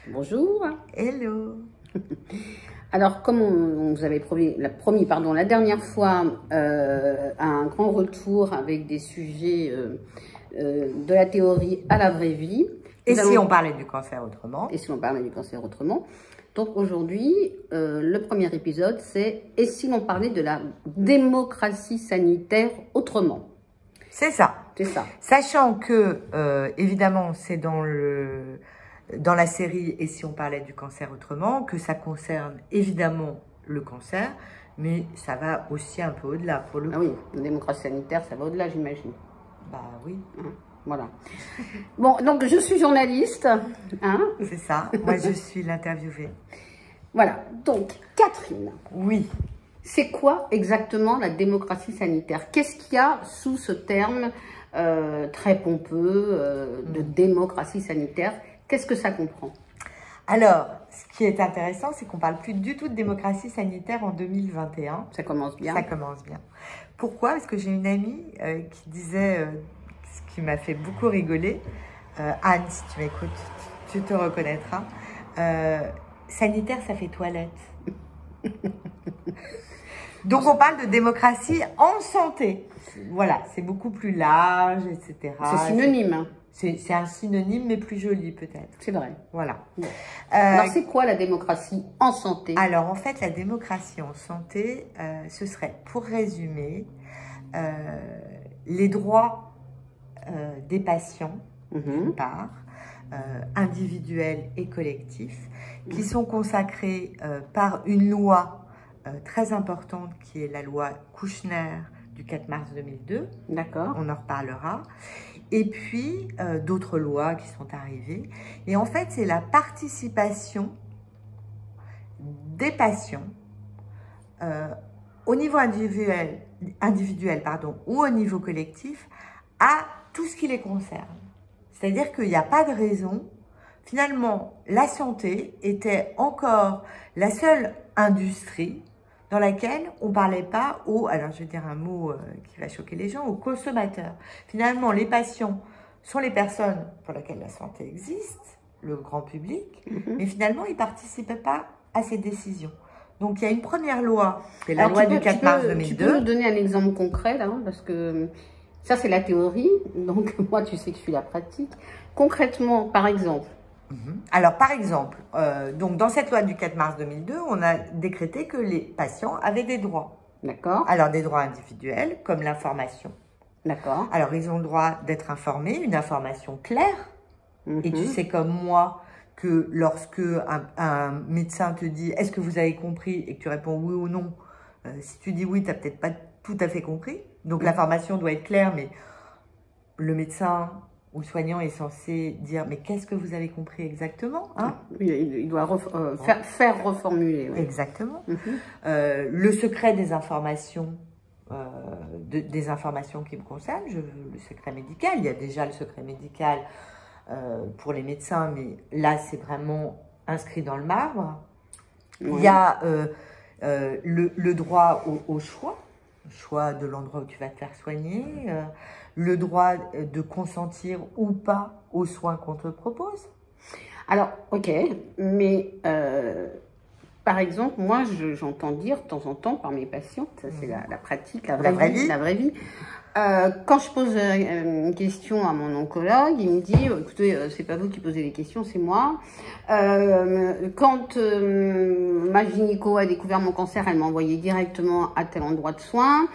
Bonjour. Hello. Alors, comme on vous avait promis, la dernière fois, un grand retour avec des sujets de la théorie à la vraie vie. Et si on parlait du cancer autrement? Et si on parlait du cancer autrement. Donc aujourd'hui, le premier épisode, c'est « Et si l'on parlait de la démocratie sanitaire autrement ?» C'est ça. C'est ça. Sachant que, évidemment, c'est dans la série « Et si on parlait du cancer autrement » que ça concerne évidemment le cancer, mais ça va aussi un peu au-delà pour le coup. Ah oui, la démocratie sanitaire, ça va au-delà, j'imagine. Bah oui. Voilà. Bon, donc je suis journaliste. Hein, c'est ça. Moi, je suis l'interviewée. Voilà. Donc, Catherine. Oui. C'est quoi exactement la démocratie sanitaire? Qu'est-ce qu'il y a sous ce terme très pompeux de démocratie sanitaire? Qu'est-ce que ça comprend? Alors, ce qui est intéressant, c'est qu'on ne parle plus du tout de démocratie sanitaire en 2021. Ça commence bien. Ça commence bien. Pourquoi? Parce que j'ai une amie qui disait, ce qui m'a fait beaucoup rigoler, Anne, si tu m'écoutes, tu te reconnaîtras, sanitaire, ça fait toilette. Donc, on parle de démocratie en santé. Voilà, c'est beaucoup plus large, etc. C'est synonyme. C'est un synonyme, mais plus joli peut-être. C'est vrai. Voilà. Bon. Alors, c'est quoi la démocratie en santé? Alors, en fait, la démocratie en santé, ce serait, pour résumer, les droits des patients, d'une part, individuels et collectifs, qui sont consacrés par une loi très importante, qui est la loi Kouchner du 4 mars 2002. D'accord. On en reparlera. Et puis, d'autres lois qui sont arrivées. Et en fait, c'est la participation des patients au niveau individuel ou au niveau collectif à tout ce qui les concerne. C'est-à-dire qu'il n'y a pas de raison. Finalement, la santé était encore la seule industrie dans laquelle on ne parlait pas alors je vais dire un mot qui va choquer les gens, aux consommateurs. Finalement, les patients sont les personnes pour lesquelles la santé existe, le grand public, mais finalement, ils ne participaient pas à ces décisions. Donc, il y a une première loi, c'est la loi du 4 mars 2002. Tu peux nous donner un exemple concret, là, parce que ça, c'est la théorie, donc moi, tu sais que je suis la pratique. Concrètement, par exemple, alors, par exemple, donc dans cette loi du 4 mars 2002, on a décrété que les patients avaient des droits. D'accord. Alors, des droits individuels, comme l'information. D'accord. Alors, ils ont le droit d'être informés, une information claire. Et tu sais comme moi que lorsque un médecin te dit « Est-ce que vous avez compris ?» et que tu réponds oui ou non, si tu dis oui, tu n'as peut-être pas tout à fait compris. Donc, l'information doit être claire, mais le médecin ou le soignant est censé dire « Mais qu'est-ce que vous avez compris exactement hein ?» Il doit faire reformuler. Oui. Exactement. Le secret des informations, des informations qui me concernent, le secret médical. Il y a déjà le secret médical pour les médecins, mais là, c'est vraiment inscrit dans le marbre. Oui. Il y a le droit au choix de l'endroit où tu vas te faire soigner, le droit de consentir ou pas aux soins qu'on te propose. Alors, ok, mais par exemple, moi, j'entends dire de temps en temps par mes patients, ça c'est la pratique, la vraie vie. Quand je pose une question à mon oncologue, il me dit, écoutez, c'est pas vous qui posez les questions, c'est moi. Quand ma gynéco a découvert mon cancer, elle m'a envoyé directement à tel endroit de soins,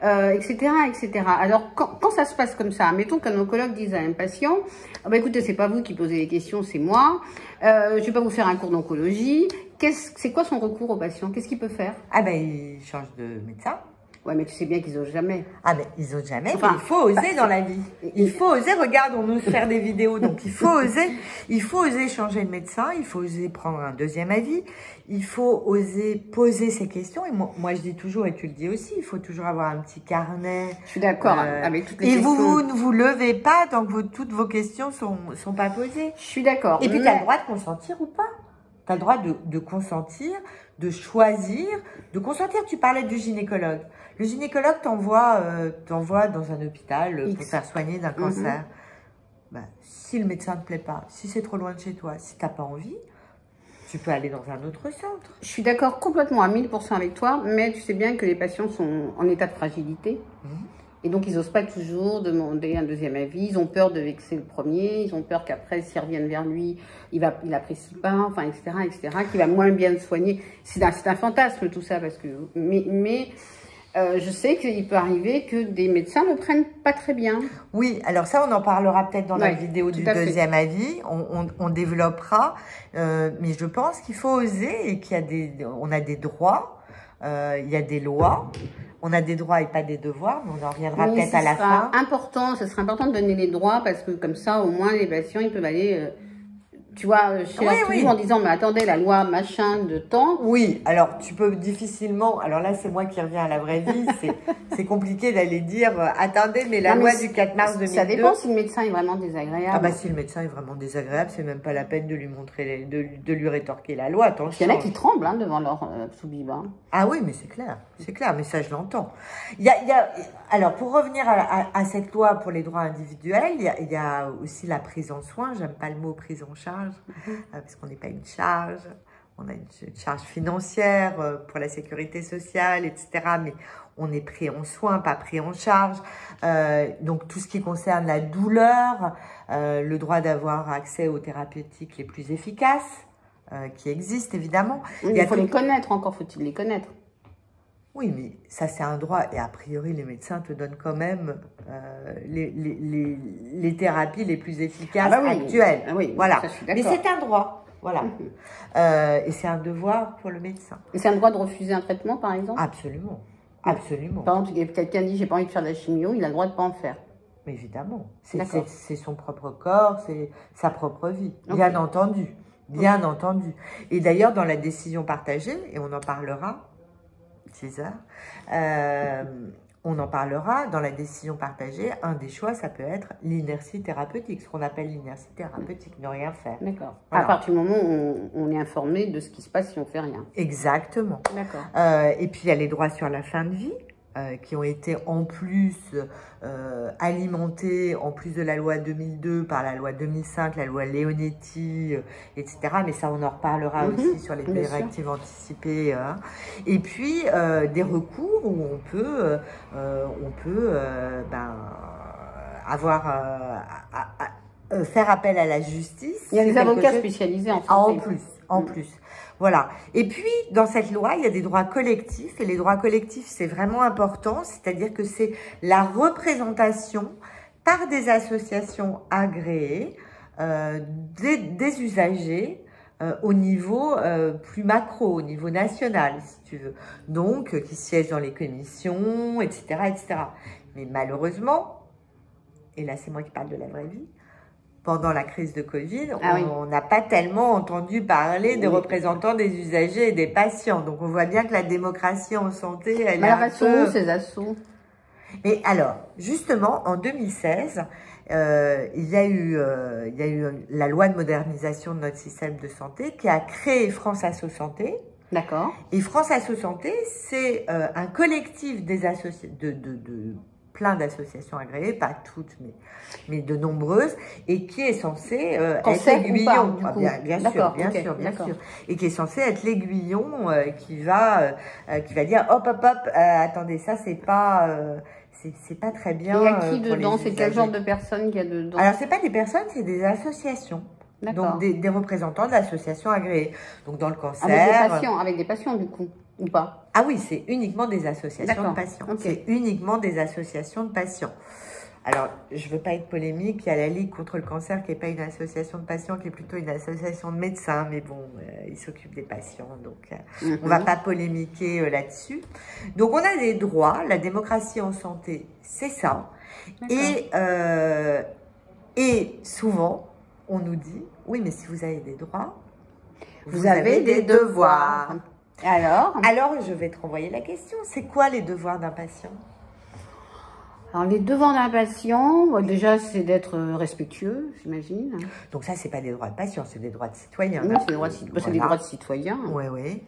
etc., etc. Alors, quand ça se passe comme ça, mettons qu'un oncologue dise à un patient, ah bah, écoutez, c'est pas vous qui posez les questions, c'est moi. Je vais pas vous faire un cours d'oncologie. C'est quoi son recours au patient? Qu'est-ce qu'il peut faire? Ah ben, il change de médecin. Ouais, mais tu sais bien qu'ils osent jamais. Ah, mais ils osent jamais. Enfin, il faut oser dans la vie. Il faut oser. Regarde, on nous faire des vidéos. Donc, il faut oser. Il faut oser changer de médecin. Il faut oser prendre un deuxième avis. Il faut oser poser ses questions. Et moi, je dis toujours, et tu le dis aussi, il faut toujours avoir un petit carnet. Je suis d'accord avec toutes les questions. Et vous ne vous levez pas tant que toutes vos questions sont pas posées. Je suis d'accord. Et puis, tu as le droit de consentir ou pas. Tu as le droit de consentir, de choisir, de consentir. Tu parlais du gynécologue. Le gynécologue t'envoie dans un hôpital pour faire soigner d'un cancer. Ben, si le médecin ne te plaît pas, si c'est trop loin de chez toi, si tu n'as pas envie, tu peux aller dans un autre centre. Je suis d'accord complètement à 1000% avec toi, mais tu sais bien que les patients sont en état de fragilité. Et donc, ils n'osent pas toujours demander un deuxième avis. Ils ont peur de vexer le premier. Ils ont peur qu'après, s'ils reviennent vers lui, il n'apprécie pas, enfin, etc., qu'il va moins bien le soigner. C'est un fantasme, tout ça, parce que... Mais je sais qu'il peut arriver que des médecins ne le prennent pas très bien. Oui, alors ça, on en parlera peut-être dans la vidéo du deuxième avis. On développera. Mais je pense qu'il faut oser et on a des droits, il y a des lois. On a des droits et pas des devoirs, mais on en reviendra peut-être à la fin. Ce sera important de donner les droits parce que comme ça, au moins, les patients, ils peuvent aller... tu vois, chez la clinique en disant, mais attendez, la loi machin de temps. Oui, alors tu peux difficilement, alors là c'est moi qui reviens à la vraie vie, c'est compliqué d'aller dire, attendez, mais la loi du 4 mars 2002. Ça dépend si le médecin est vraiment désagréable. Ah bah si le médecin est vraiment désagréable, c'est même pas la peine de lui montrer, de lui rétorquer la loi. Il y en a qui tremblent hein, devant leur sous-bib. Ah oui, mais c'est clair, mais ça je l'entends. Alors pour revenir à cette loi pour les droits individuels, il y a aussi la prise en soin, j'aime pas le mot prise en charge, parce qu'on n'est pas une charge, on a une charge financière pour la sécurité sociale, etc. Mais on est pris en soin, pas pris en charge. Donc tout ce qui concerne la douleur, le droit d'avoir accès aux thérapeutiques les plus efficaces, qui existent évidemment. Il faut les connaître, encore faut-il les connaître. Oui, mais ça c'est un droit et a priori les médecins te donnent quand même les thérapies les plus efficaces actuelles. Oui, voilà. Ça, je suis mais c'est un droit, voilà. Et c'est un devoir pour le médecin. Et c'est un droit de refuser un traitement par exemple? Absolument, absolument. Par exemple, quelqu'un dit j'ai pas envie de faire de la chimio, il a le droit de pas en faire. Mais évidemment, c'est son propre corps, c'est sa propre vie, bien entendu, bien entendu. Et d'ailleurs dans la décision partagée, et on en parlera, teaser, on en parlera dans la décision partagée. Un des choix, ça peut être l'inertie thérapeutique, ce qu'on appelle l'inertie thérapeutique, ne rien faire. D'accord. Voilà. À partir du moment où on est informé de ce qui se passe si on fait rien. Exactement. D'accord. Et puis il y a les droits sur la fin de vie, qui ont été en plus alimentés, en plus de la loi 2002, par la loi 2005, la loi Leonetti, etc. Mais ça, on en reparlera aussi sur les directives anticipées. Et puis, des recours où on peut faire appel à la justice. Il y a des avocats spécialisés en santé. En plus. Voilà. Et puis, dans cette loi, il y a des droits collectifs. Et les droits collectifs, c'est vraiment important. C'est-à-dire que c'est la représentation par des associations agréées des usagers au niveau plus macro, au niveau national, si tu veux. Donc, qui siègent dans les commissions, etc., etc. Mais malheureusement, et là, c'est moi qui parle de la vraie vie, pendant la crise de Covid, on n'a pas tellement entendu parler des représentants des usagers et des patients. Donc, on voit bien que la démocratie en santé, elle est un peu... ces assauts. Mais alors, justement, en 2016, il y a eu la loi de modernisation de notre système de santé qui a créé France Asso Santé. D'accord. Et France Asso Santé, c'est un collectif des associés plein d'associations agréées, pas toutes, mais de nombreuses, et qui est censé être l'aiguillon. Bien sûr. Et qui est censé être l'aiguillon qui va dire hop, attendez, ça c'est pas très bien. Il y a qui dedans? C'est quel genre de personnes qu'il y a dedans? Alors c'est pas des personnes, c'est des associations. Donc des représentants d'associations agréées. Donc dans le cancer. Avec des patients du coup, ou pas? Ah oui, c'est uniquement des associations de patients. C'est uniquement des associations de patients. Alors, je ne veux pas être polémique, il y a la Ligue contre le cancer qui n'est pas une association de patients, qui est plutôt une association de médecins, mais bon, ils s'occupent des patients, donc on ne va pas polémiquer là-dessus. Donc, on a des droits, la démocratie en santé, c'est ça. Et souvent, on nous dit, oui, mais si vous avez des droits, vous avez des devoirs. Alors, je vais te renvoyer la question. C'est quoi les devoirs d'un patient? Alors, les devoirs d'un patient, déjà, c'est d'être respectueux, j'imagine. Donc ça, c'est pas des droits de patient, c'est des droits de citoyen. Oui, c'est des droits de citoyen. Oui.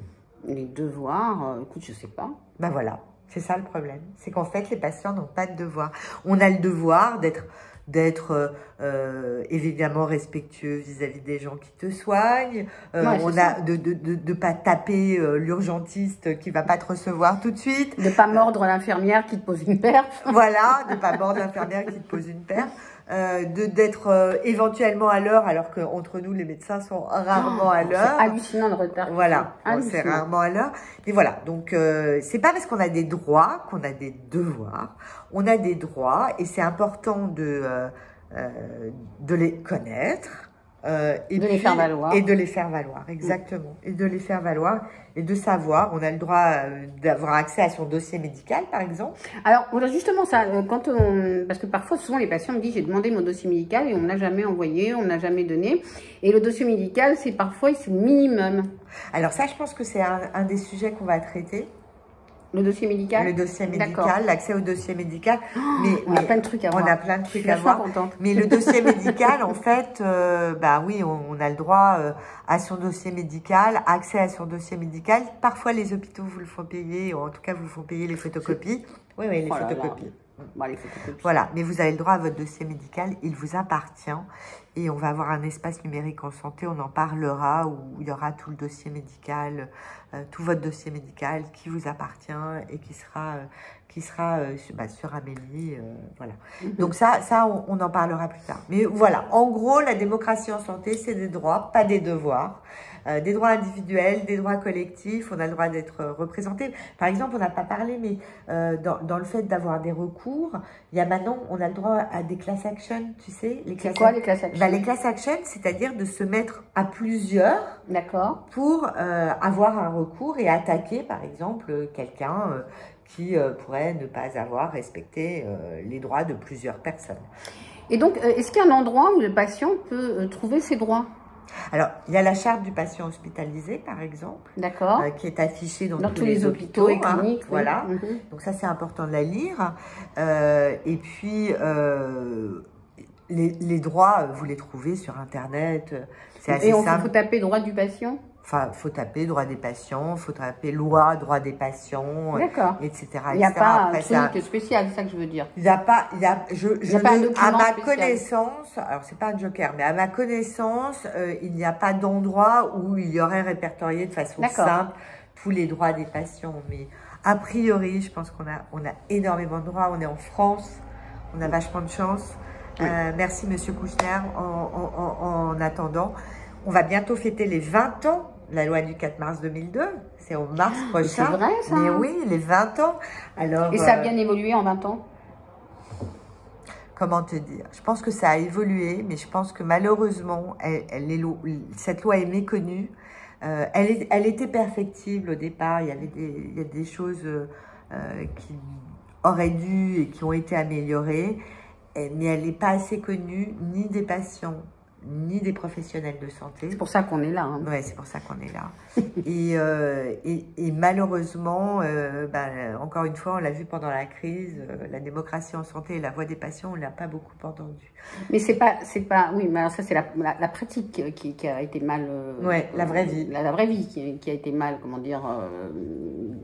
Les devoirs, écoute, je sais pas. Ben voilà, c'est ça le problème. C'est qu'en fait, les patients n'ont pas de devoir. On a le devoir d'être d'être évidemment respectueux vis-à-vis des gens qui te soignent, de pas taper l'urgentiste qui va pas te recevoir tout de suite, de pas mordre l'infirmière qui te pose une perf. Voilà, de pas mordre l'infirmière qui te pose une perf. D'être éventuellement à l'heure, alors qu'entre nous, les médecins sont rarement à l'heure. C'est hallucinant de retard. Voilà, c'est rarement à l'heure. Et voilà, donc c'est pas parce qu'on a des droits qu'on a des devoirs. On a des droits et c'est important de les connaître. Et de les faire valoir. Et de les faire valoir, exactement. Et de les faire valoir et de savoir. On a le droit d'avoir accès à son dossier médical, par exemple. Alors, voilà, justement, ça, parce que parfois, souvent, les patients me disent, j'ai demandé mon dossier médical et on ne l'a jamais envoyé, on ne l'a jamais donné. Et le dossier médical, c'est parfois, c'est le minimum. Alors ça, je pense que c'est un des sujets qu'on va traiter. Le dossier médical? Le dossier médical, l'accès au dossier médical. On a plein de trucs à voir. On a plein de trucs à voir. Mais le dossier médical, en fait, bah oui, on a le droit à son dossier médical, accès à son dossier médical. Parfois, les hôpitaux vous le font payer, ou en tout cas, vous font payer les photocopies. Oui, les photocopies. Bon, les photocopies. Voilà, mais vous avez le droit à votre dossier médical, il vous appartient. Et on va avoir un espace numérique en santé, on en parlera, où il y aura tout le dossier médical, tout votre dossier médical qui vous appartient et qui sera sur Amélie. Voilà. Donc ça on en parlera plus tard. Mais voilà, en gros, la démocratie en santé, c'est des droits, pas des devoirs. Des droits individuels, des droits collectifs, on a le droit d'être représenté. Par exemple, on n'a pas parlé, mais dans le fait d'avoir des recours, il y a maintenant, on a le droit à des class action, tu sais. C'est quoi les class action? Les class action, c'est-à-dire de se mettre à plusieurs pour avoir un recours et attaquer, par exemple, quelqu'un qui pourrait ne pas avoir respecté les droits de plusieurs personnes. Et donc, est-ce qu'il y a un endroit où le patient peut trouver ses droits? Alors, il y a la charte du patient hospitalisé, par exemple, qui est affichée dans tous les hôpitaux et cliniques. Voilà, donc ça c'est important de la lire. Et puis, les droits, vous les trouvez sur Internet, c'est assez simple. Et il faut taper droit du patient? Enfin, il faut taper droit des patients, il faut taper loi, droit des patients, etc. Il n'y a pas un truc spécial, c'est ça que je veux dire. Il n'y a pas, à ma spécial. connaissance, alors c'est pas un joker, mais à ma connaissance, il n'y a pas d'endroit où il y aurait répertorié de façon simple tous les droits des patients. Mais a priori, je pense qu'on a énormément de droits. On est en France, on a vachement de chance. Merci Monsieur Kouchner. En attendant, on va bientôt fêter les 20 ans. La loi du 4 mars 2002, c'est au mars prochain. C'est vrai, ça? Mais oui, les 20 ans. Alors, et ça a bien évolué en 20 ans? Comment te dire? Je pense que ça a évolué, mais je pense que malheureusement, cette loi est méconnue. Elle était perfectible au départ. Il y a des choses qui auraient dû et qui ont été améliorées, mais elle n'est pas assez connue ni des patients, ni des professionnels de santé. C'est pour ça qu'on est là. Oui, c'est pour ça qu'on est là. et malheureusement, encore une fois, on l'a vu pendant la crise, la démocratie en santé et la voix des patients, on ne l'a pas beaucoup entendu. Mais oui, mais alors ça c'est la pratique qui a été mal... la vraie vie. La vraie vie qui a été mal, comment dire,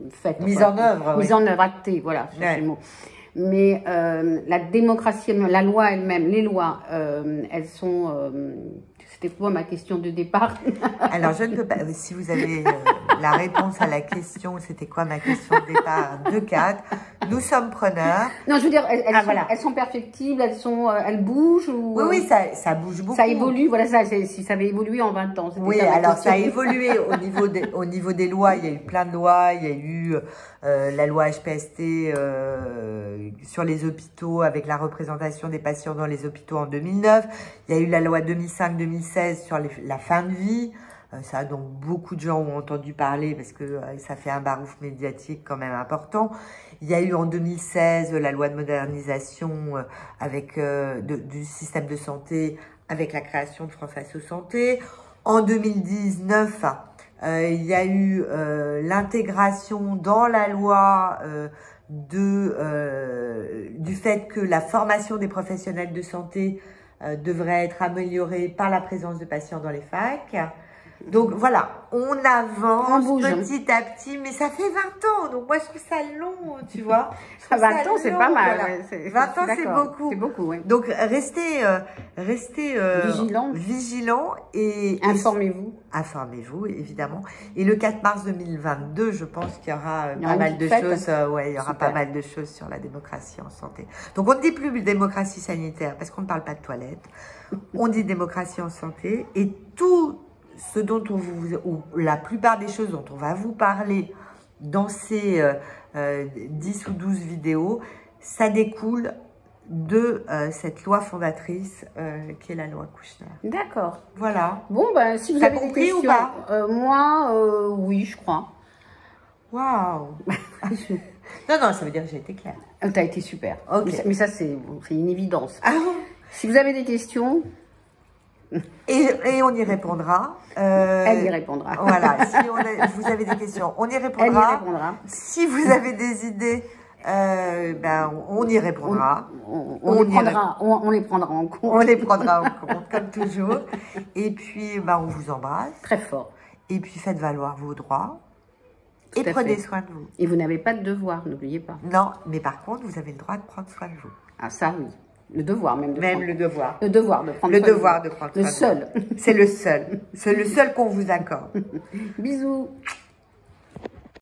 faite. Mise en œuvre. Mise en œuvre, actée, voilà, c'est le mot. Mais la démocratie, la loi elle-même, les lois, elles sont... C'était quoi ma question de départ? Alors, je ne peux pas... Si vous avez la réponse à la question, c'était quoi ma question de départ de 4, nous sommes preneurs. Non, je veux dire, elles sont perfectibles, elles bougent ou... Oui, ça bouge beaucoup. Ça évolue, voilà, si ça avait évolué en 20 ans. Oui, alors ça a évolué au niveau des lois. Il y a eu plein de lois. Il y a eu la loi HPST sur les hôpitaux avec la représentation des patients dans les hôpitaux en 2009. Il y a eu la loi 2005-2016 sur la fin de vie. Ça, donc, beaucoup de gens ont entendu parler parce que ça fait un barouf médiatique quand même important. Il y a eu en 2016 la loi de modernisation avec du système de santé avec la création de France Asso Santé. En 2019, il y a eu l'intégration dans la loi du fait que la formation des professionnels de santé devrait être améliorée par la présence de patients dans les facs. Donc voilà, on avance On bouge. petit à petit, mais ça fait 20 ans, donc moi je trouve ça long, tu vois. 20 ans, c'est pas mal. Voilà. Ouais, 20 ans, c'est beaucoup. C'est beaucoup, oui. Donc restez vigilants et Informez-vous. Informez-vous, évidemment. Et le 4 mars 2022, je pense qu'il y aura Il y aura pas mal une de fête. choses. Ouais, il y aura Super. pas mal de choses sur la démocratie en santé. Donc, on ne dit plus démocratie sanitaire parce qu'on ne parle pas de toilettes. On dit démocratie en santé. Et tout ce dont ou la plupart des choses dont on va vous parler dans ces 10 ou 12 vidéos, ça découle de cette loi fondatrice qui est la loi Kouchner. D'accord. Voilà. Bon, ben, si vous T'as avez des compris questions, ou pas moi, oui, je crois. Waouh. Non, non, ça veut dire que j'ai été claire. T'as été super. Ok. Mais ça, c'est une évidence. Ah, Si vous avez des questions, et on y répondra. elle y répondra. Voilà, si vous avez des questions, on y répondra. Elle y répondra. Si vous avez des idées, ben, on y répondra. On les prendra en compte. On les prendra en compte, comme toujours. Et puis, ben, on vous embrasse. Très fort. Et puis, faites valoir vos droits. Tout Et à prenez fait. soin de vous. Et vous n'avez pas de devoir, n'oubliez pas. Non, mais par contre, vous avez le droit de prendre soin de vous. Ah, ça, oui. Le devoir, même. Même le devoir. Le devoir de prendre Le soin de devoir vous. de prendre Le soin de vous. seul. C'est le seul. C'est le seul qu'on vous accorde. Bisous.